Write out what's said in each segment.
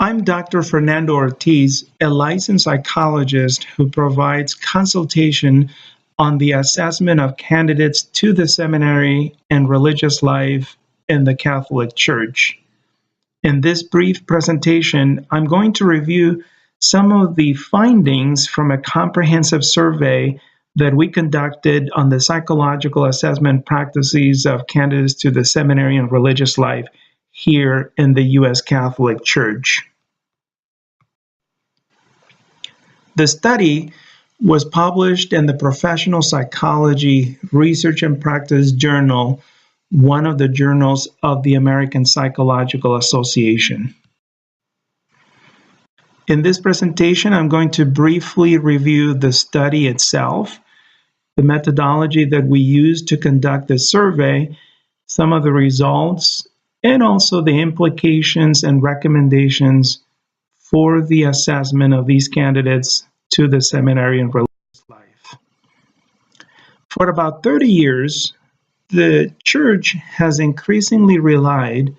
I'm Dr. Fernando Ortiz, a licensed psychologist who provides consultation on the assessment of candidates to the seminary and religious life in the Catholic Church. In this brief presentation, I'm going to review some of the findings from a comprehensive survey that we conducted on the psychological assessment practices of candidates to the seminary and religious life here in the U.S. Catholic Church. The study was published in the Professional Psychology Research and Practice Journal, one of the journals of the American Psychological Association. In this presentation, I'm going to briefly review the study itself, the methodology that we used to conduct the survey, some of the results, and also the implications and recommendations for the assessment of these candidates to the seminary and religious life. For about 30 years, the Church has increasingly relied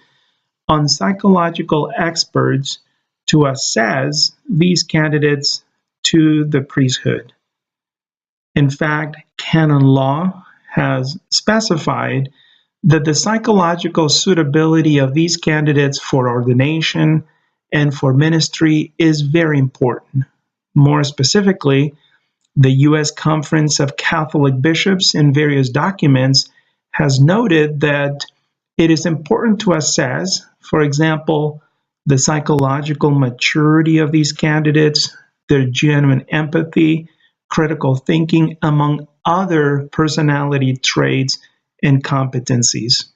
on psychological experts to assess these candidates to the priesthood. In fact, canon law has specified that the psychological suitability of these candidates for ordination and for ministry is very important. More specifically, the U.S. Conference of Catholic Bishops in various documents has noted that it is important to assess, for example, the psychological maturity of these candidates, their genuine empathy, critical thinking, among other personality traits and competencies.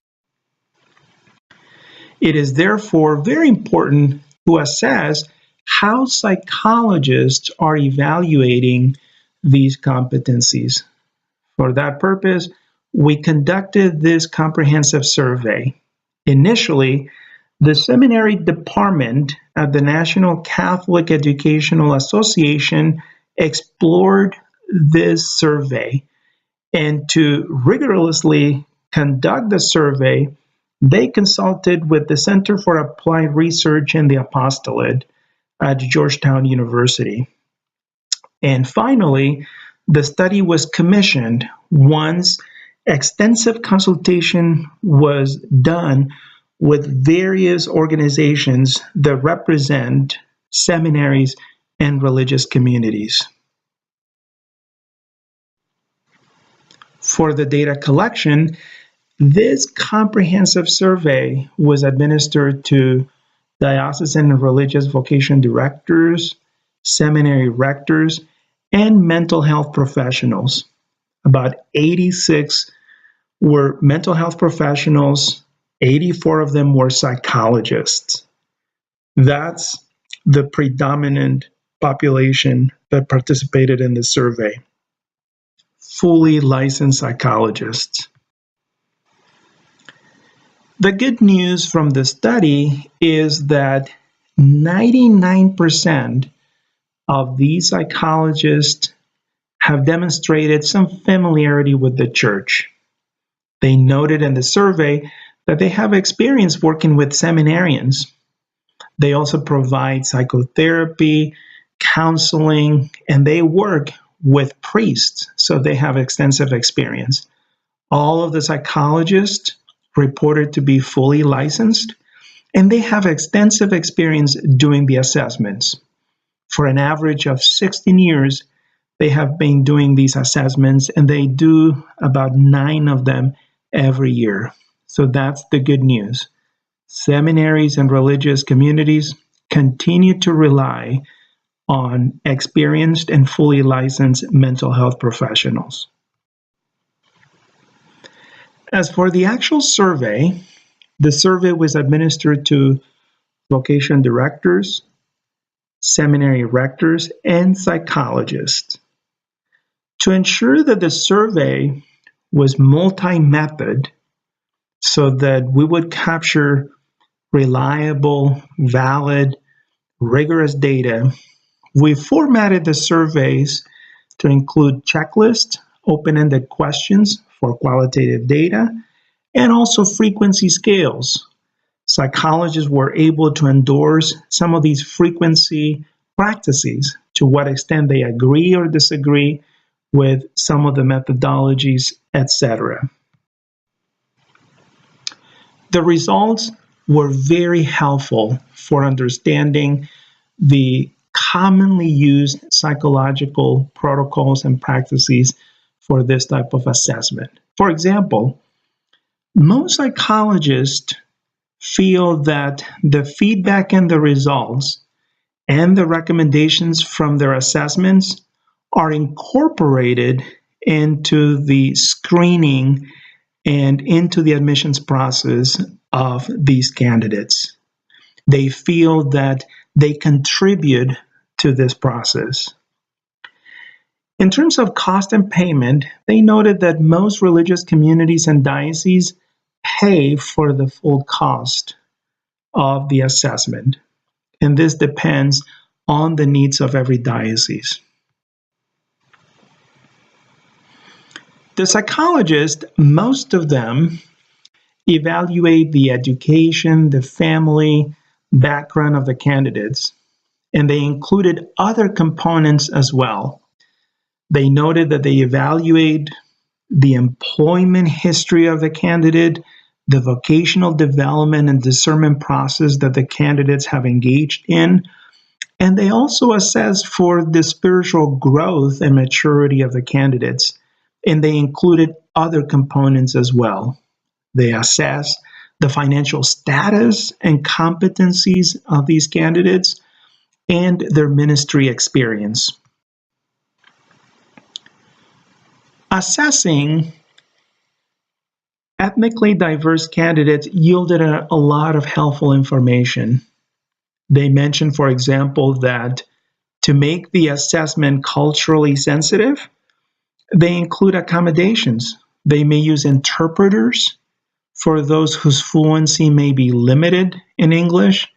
It is therefore very important to assess how psychologists are evaluating these competencies. For that purpose, we conducted this comprehensive survey. Initially, the seminary department at the National Catholic Educational Association explored this survey, and to rigorously conduct the survey, they consulted with the Center for Applied Research in the Apostolate at Georgetown University. And finally, the study was commissioned once extensive consultation was done with various organizations that represent seminaries and religious communities. For the data collection, this comprehensive survey was administered to diocesan and religious vocation directors, seminary rectors, and mental health professionals. About 86 were mental health professionals, 84 of them were psychologists. That's the predominant population that participated in the survey. Fully licensed psychologists. The good news from the study is that 99% of these psychologists have demonstrated some familiarity with the Church. They noted in the survey that they have experience working with seminarians. They also provide psychotherapy, counseling, and they work with priests, so they have extensive experience. All of the psychologists reported to be fully licensed, and they have extensive experience doing the assessments. For an average of 16 years, they have been doing these assessments, and they do about 9 of them every year. So that's the good news. Seminaries and religious communities continue to rely on experienced and fully licensed mental health professionals. As for the actual survey, the survey was administered to vocation directors, seminary rectors, and psychologists. To ensure that the survey was multi-method, so that we would capture reliable, valid, rigorous data, we formatted the surveys to include checklists, open-ended questions for qualitative data, and also frequency scales, Psychologists were able to endorse some of these frequency practices, to what extent they agree or disagree with some of the methodologies, etc. The results were very helpful for understanding the commonly used psychological protocols and practices for this type of assessment. For example, most psychologists feel that the feedback and the results and the recommendations from their assessments are incorporated into the screening and into the admissions process of these candidates. They feel that they contribute to this process. In terms of cost and payment, they noted that most religious communities and dioceses pay for the full cost of the assessment, and this depends on the needs of every diocese. The psychologists, most of them, evaluate the education, the family background of the candidates, and they included other components as well. They noted that they evaluate the employment history of the candidate, the vocational development and discernment process that the candidates have engaged in, and they also assess for the spiritual growth and maturity of the candidates, and they included other components as well. They assess the financial status and competencies of these candidates and their ministry experience. Assessing ethnically diverse candidates yielded a lot of helpful information. They mentioned, for example, that to make the assessment culturally sensitive, they include accommodations. They may use interpreters for those whose fluency may be limited in English.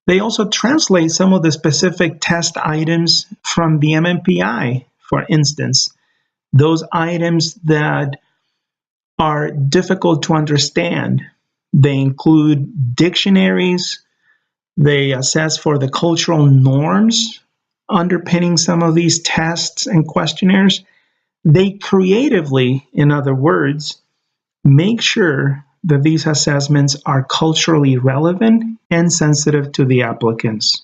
They also translate some of the specific test items from the MMPI, for instance, those items that are difficult to understand. They include dictionaries. They assess for the cultural norms underpinning some of these tests and questionnaires. They creatively, in other words, make sure that these assessments are culturally relevant and sensitive to the applicants.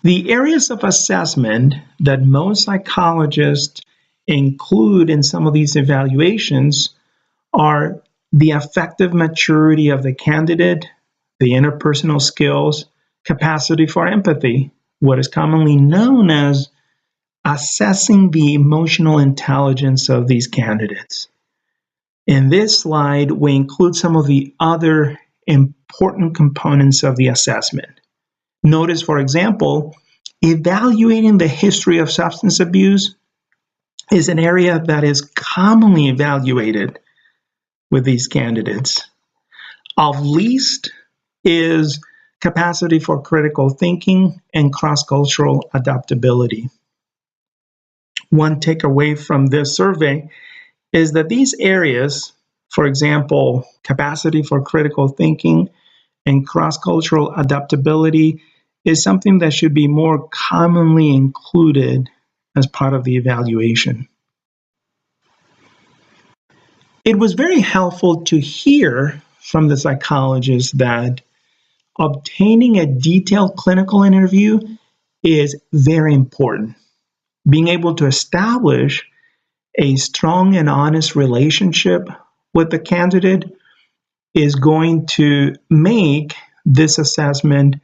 The areas of assessment that most psychologists include in some of these evaluations are the affective maturity of the candidate, the interpersonal skills, capacity for empathy, what is commonly known as assessing the emotional intelligence of these candidates. In this slide, we include some of the other important components of the assessment. Notice, for example, evaluating the history of substance abuse is an area that is commonly evaluated with these candidates. Of least is capacity for critical thinking and cross-cultural adaptability. One takeaway from this survey is that these areas, for example, capacity for critical thinking and cross-cultural adaptability, is something that should be more commonly included as part of the evaluation. It was very helpful to hear from the psychologist that obtaining a detailed clinical interview is very important. Being able to establish a strong and honest relationship with the candidate is going to make this assessment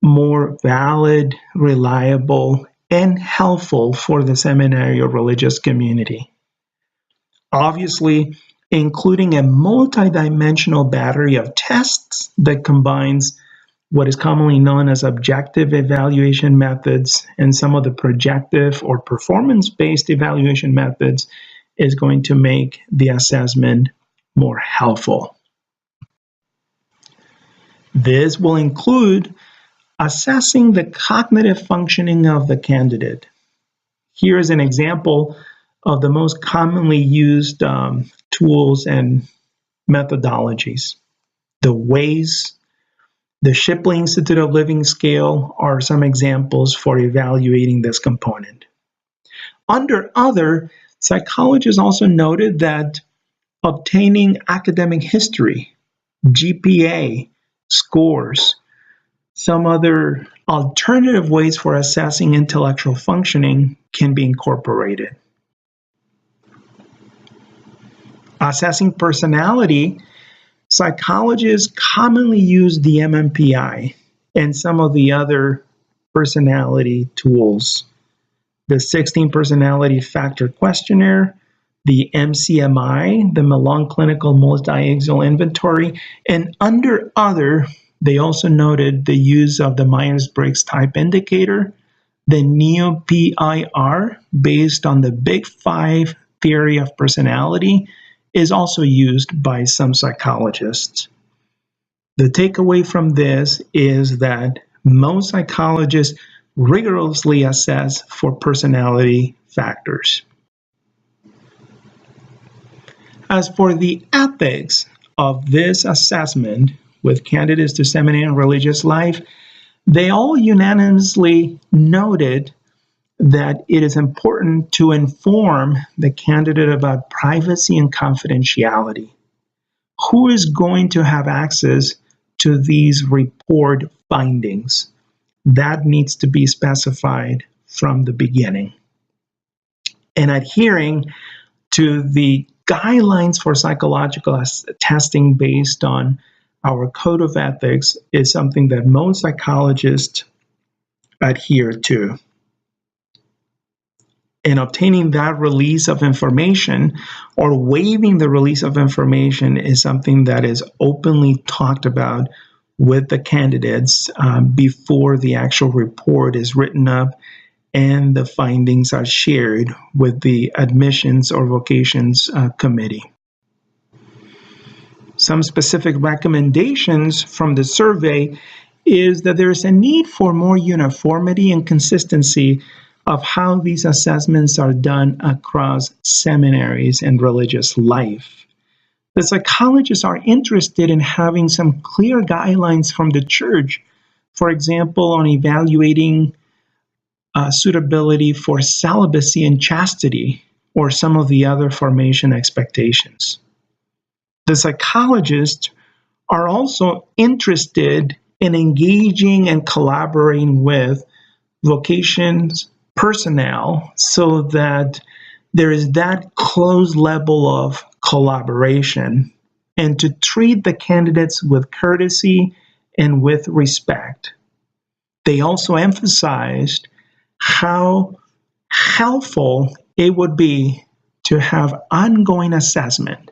more valid, reliable, and helpful for the seminary or religious community. Obviously, including a multidimensional battery of tests that combines what is commonly known as objective evaluation methods and some of the projective or performance-based evaluation methods is going to make the assessment more helpful. This will include assessing the cognitive functioning of the candidate. Here is an example of the most commonly used tools and methodologies. The WAIS, the Shipley Institute of Living Scale are some examples for evaluating this component. Under other, psychologists also noted that obtaining academic history, GPA, scores, some other alternative ways for assessing intellectual functioning can be incorporated. Assessing personality, psychologists commonly use the MMPI and some of the other personality tools. The 16 Personality Factor Questionnaire, the MCMI, the Malone Clinical Multi-Axial Inventory, and under other, they also noted the use of the Myers-Briggs Type Indicator, the NEO-PIR, based on the Big Five theory of personality, is also used by some psychologists. The takeaway from this is that most psychologists rigorously assess for personality factors. As for the ethics of this assessment with candidates to seminary and religious life, they all unanimously noted that it is important to inform the candidate about privacy and confidentiality. Who is going to have access to these report findings? That needs to be specified from the beginning. And adhering to the guidelines for psychological testing based on our code of ethics is something that most psychologists adhere to. And obtaining that release of information or waiving the release of information is something that is openly talked about with the candidates before the actual report is written up and the findings are shared with the admissions or vocations committee. Some specific recommendations from the survey is that there is a need for more uniformity and consistency of how these assessments are done across seminaries and religious life. The psychologists are interested in having some clear guidelines from the church, for example, on evaluating suitability for celibacy and chastity, or some of the other formation expectations. The psychologists are also interested in engaging and collaborating with vocations personnel so that there is that close level of collaboration and to treat the candidates with courtesy and with respect. They also emphasized how helpful it would be to have ongoing assessment,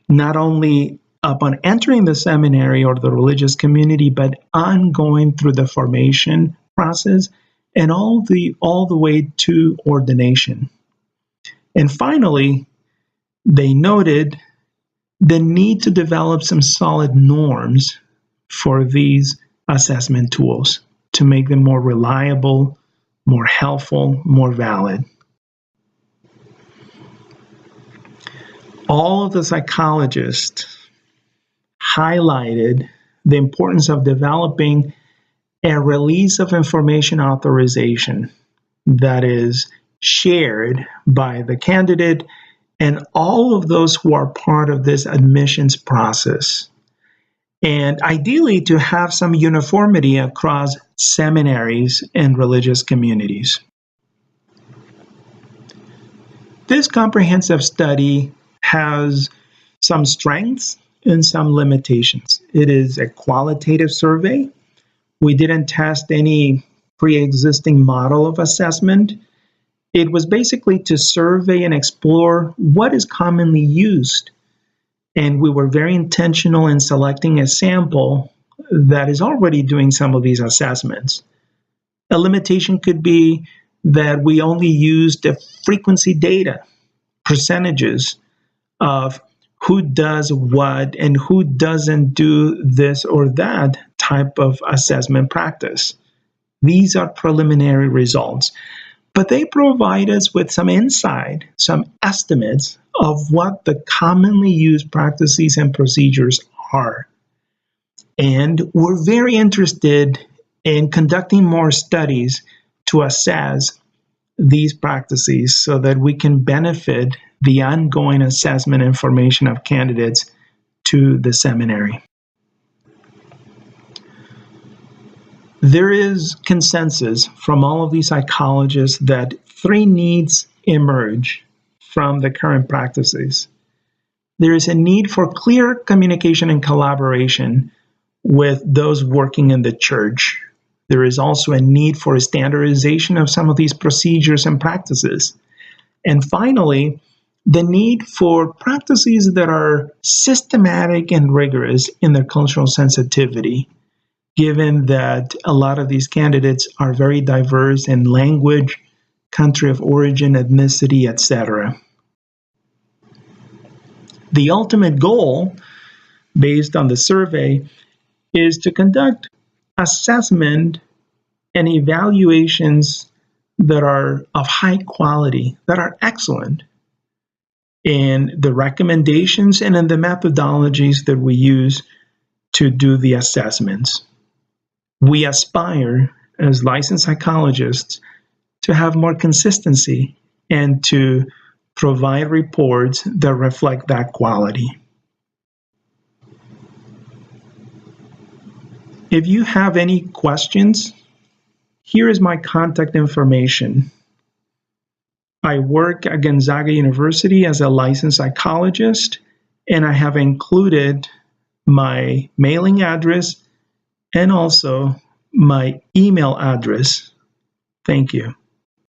not only upon entering the seminary or the religious community, but ongoing through the formation process and all the way to ordination. And finally, they noted the need to develop some solid norms for these assessment tools to make them more reliable, more helpful, more valid. All of the psychologists highlighted the importance of developing a release of information authorization that is shared by the candidate and all of those who are part of this admissions process. And ideally to have some uniformity across seminaries and religious communities. This comprehensive study has some strengths and some limitations. It is a qualitative survey. We didn't test any pre-existing model of assessment. It was basically to survey and explore what is commonly used. And we were very intentional in selecting a sample that is already doing some of these assessments. A limitation could be that we only used the frequency data, percentages of who does what and who doesn't do this or that type of assessment practice. These are preliminary results, but they provide us with some insight, some estimates of what the commonly used practices and procedures are. And we're very interested in conducting more studies to assess these practices so that we can benefit the ongoing assessment information of candidates to the seminary. There is consensus from all of these psychologists that three needs emerge from the current practices. There is a need for clear communication and collaboration with those working in the church. There is also a need for a standardization of some of these procedures and practices. And finally, the need for practices that are systematic and rigorous in their cultural sensitivity, given that a lot of these candidates are very diverse in language, country of origin, ethnicity, etc. The ultimate goal, based on the survey, is to conduct assessment and evaluations that are of high quality, that are excellent in the recommendations and in the methodologies that we use to do the assessments. We aspire as licensed psychologists to have more consistency and to provide reports that reflect that quality. If you have any questions, here is my contact information. I work at Gonzaga University as a licensed psychologist, and I have included my mailing address and also my email address. Thank you.